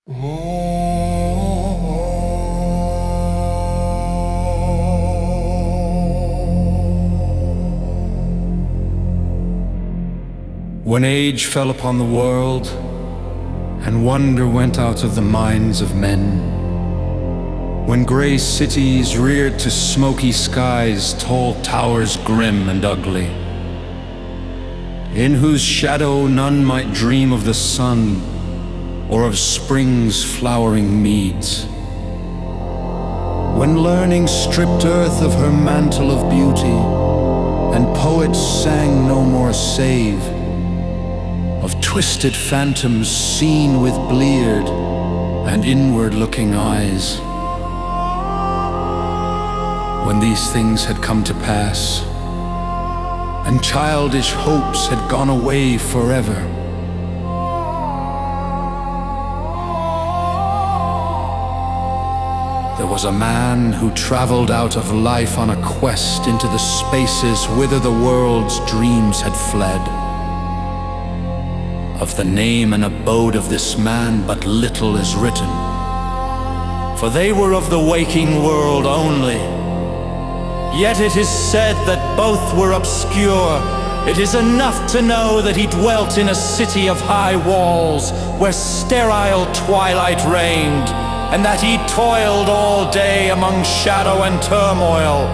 When age fell upon the world, and wonder went out of the minds of men, when grey cities reared to smoky skies tall towers grim and ugly, in whose shadow none might dream of the sun or of spring's flowering meads, when learning stripped earth of her mantle of beauty, and poets sang no more save of twisted phantoms seen with bleared and inward-looking eyes. When these things had come to pass, and childish hopes had gone away forever, there was a man who traveled out of life on a quest into the spaces whither the world's dreams had fled. Of the name and abode of this man but little is written, for they were of the waking world only. Yet it is said that both were obscure. It is enough to know that he dwelt in a city of high walls, where sterile twilight reigned, and that he toiled all day among shadow and turmoil,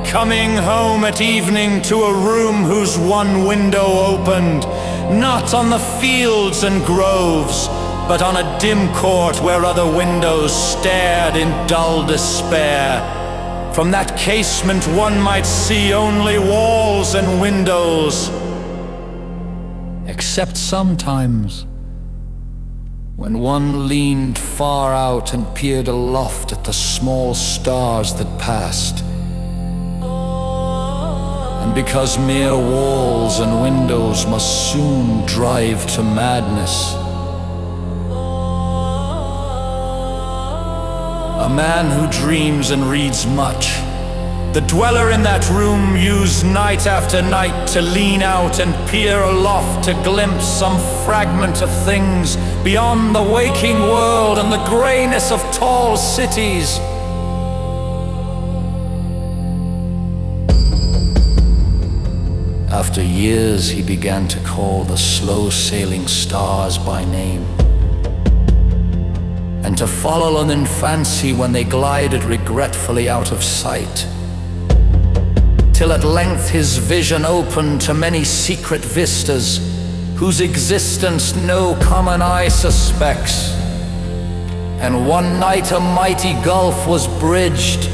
coming home at evening to a room whose one window opened, not on the fields and groves, but on a dim court where other windows stared in dull despair. From that casement one might see only walls and windows, except sometimes when one leaned far out and peered aloft at the small stars that passed. And because mere walls and windows must soon drive to madness, a man who dreams and reads much, the dweller in that room used night after night to lean out and peer aloft to glimpse some fragment of things beyond the waking world and the greyness of tall cities. After years, he began to call the slow-sailing stars by name, and to follow them in fancy when they glided regretfully out of sight, till at length his vision opened to many secret vistas, whose existence no common eye suspects. And one night a mighty gulf was bridged,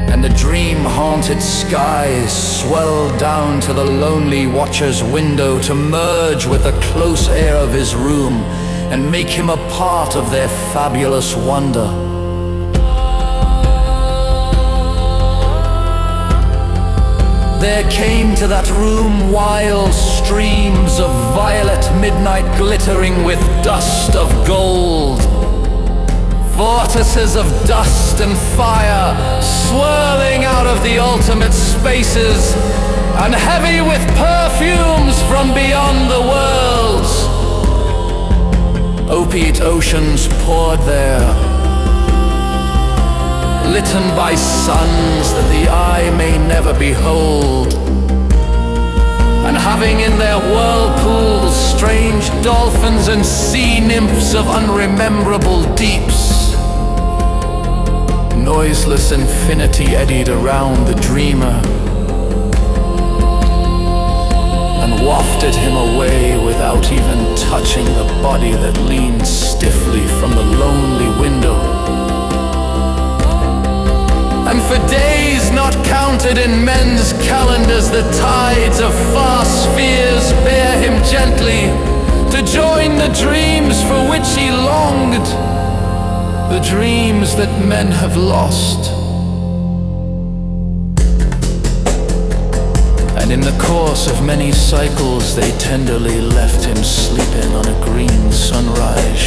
and the dream-haunted skies swelled down to the lonely watcher's window to merge with the close air of his room and make him a part of their fabulous wonder. There came to that room wild streams of violet midnight glittering with dust of gold, vortices of dust and fire swirling out of the ultimate spaces, and heavy with perfumes from beyond the worlds. Opiate oceans poured there, litten by suns that the eye may never behold, and having in their whirlpools strange dolphins and sea nymphs of unrememberable deeps. Noiseless infinity eddied around the dreamer and wafted him away without even touching the body that leaned stiffly from the lonely window. And for days not counted in men's calendars, the tides of far spheres bear him gently to join the dreams for which he longed, the dreams that men have lost. And in the course of many cycles they tenderly left him sleeping on a green sunrise